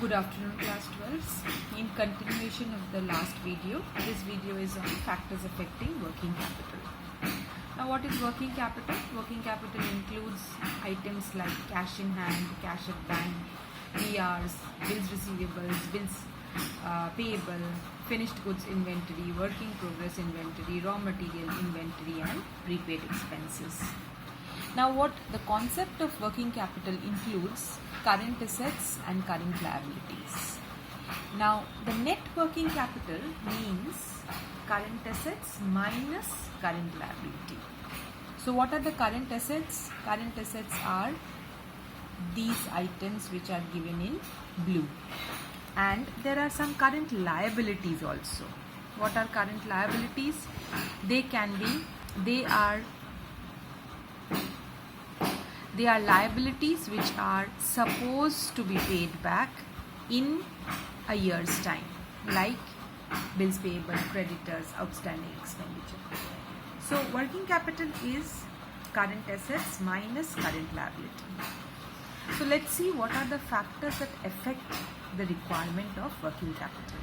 Good afternoon, class 12s. In continuation of the last video, this video is on factors affecting working capital. Now, what is working capital? Working capital includes items like cash in hand, cash at bank, PRs, bills receivables, bills payable, finished goods inventory, work in progress inventory, raw material inventory, and prepaid expenses. Now, what the concept of working capital includes current assets and current liabilities. Now, the net working capital means current assets minus current liability. So, what are the current assets? Current assets are these items which are given in blue. And there are some current liabilities also. What are current liabilities? They are liabilities which are supposed to be paid back in a year's time, like bills payable, creditors, outstanding expenditure. So working capital is current assets minus current liability. So let's see what are the factors that affect the requirement of working capital.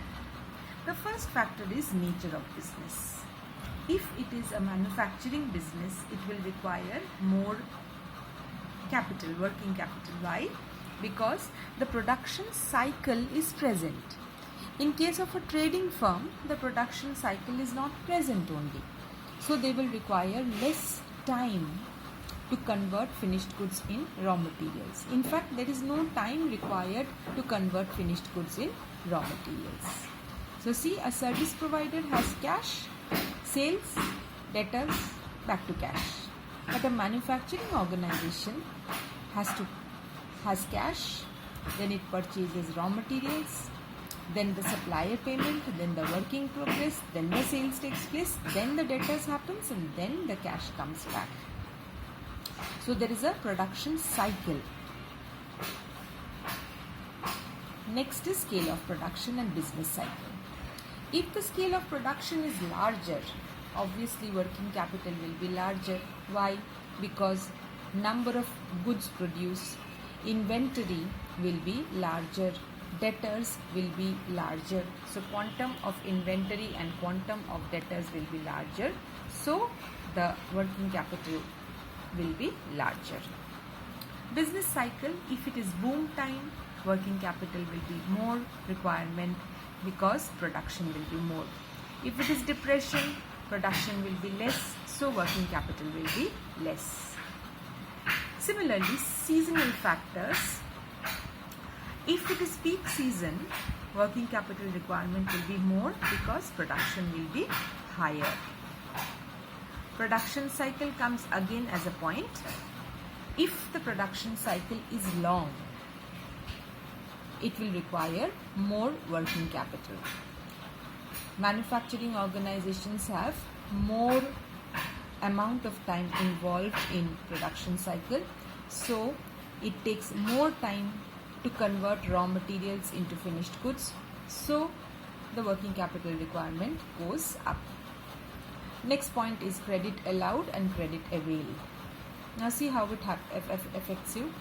The first factor is nature of business. If it is a manufacturing business, it will require more capital, working capital. Why? Because the production cycle is present. In case of a trading firm, the production cycle is not present only. So they will require less time to convert finished goods in raw materials. In fact, there is no time required to convert finished goods in raw materials. So see, a service provider has cash, sales, debtors, back to cash. But a manufacturing organization has cash, then it purchases raw materials, then the supplier payment, then the work in progress, then the sales takes place, then the debtors happens, and then the cash comes back. So there is a production cycle. Next is scale of production and business cycle. If the scale of production is larger, obviously working capital will be larger. Why? Because number of goods produced, inventory will be larger, debtors will be larger. So quantum of inventory and quantum of debtors will be larger. So the working capital will be larger. Business cycle, if it is boom time, working capital will be more requirement because production will be more. If it is depression, production will be less, so working capital will be less. Similarly, seasonal factors. If it is peak season, working capital requirement will be more because production will be higher. Production cycle comes again as a point. If the production cycle is long, it will require more working capital. Manufacturing organizations have more amount of time involved in production cycle, so it takes more time to convert raw materials into finished goods, so the working capital requirement goes up. Next point is credit allowed and credit availed. Now see how it affects you.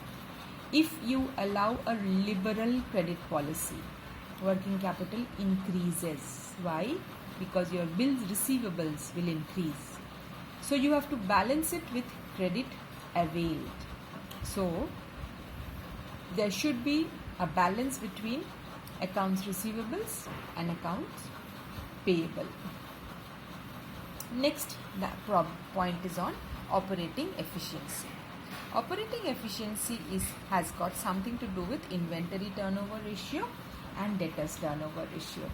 If you allow a liberal credit policy, working capital increases. Why? Because your bills receivables will increase. So you have to balance it with credit availed. So there should be a balance between accounts receivables and accounts payable. Next, the point is on operating efficiency. Operating efficiency has got something to do with inventory turnover ratio and debtors turnover ratio.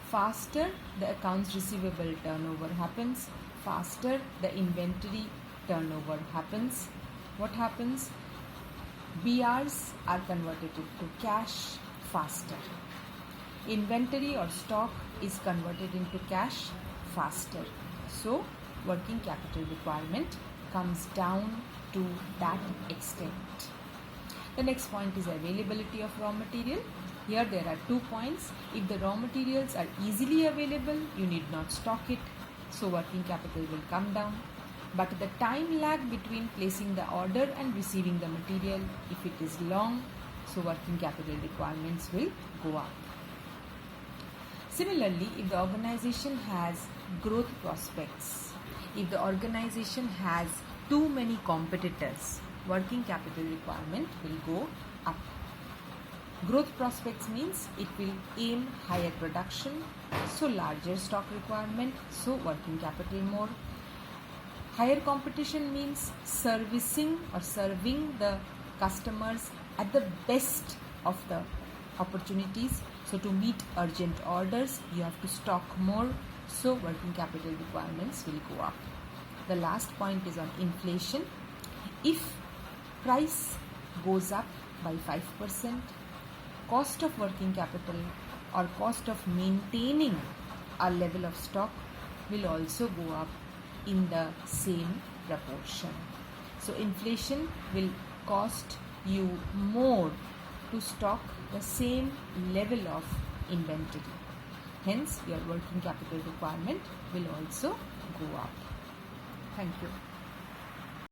Faster the accounts receivable turnover happens, faster the inventory turnover happens. What happens? BRs are converted into cash faster. Inventory or stock is converted into cash faster. So working capital requirement comes down to that extent. The next point is availability of raw material. Here there are 2 points. If the raw materials are easily available, you need not stock it, so working capital will come down. But the time lag between placing the order and receiving the material, if it is long, so working capital requirements will go up. Similarly, if the organization has growth prospects, if the organization has too many competitors, working capital requirement will go up. Growth prospects means it will aim higher production, so larger stock requirement, so working capital more. Higher competition means serving the customers at the best of the opportunities. So to meet urgent orders, you have to stock more, so working capital requirements will go up. The last point is on inflation. If price goes up by 5%, cost of working capital or cost of maintaining a level of stock will also go up in the same proportion. So inflation will cost you more to stock the same level of inventory. Hence, your working capital requirement will also go up. Thank you.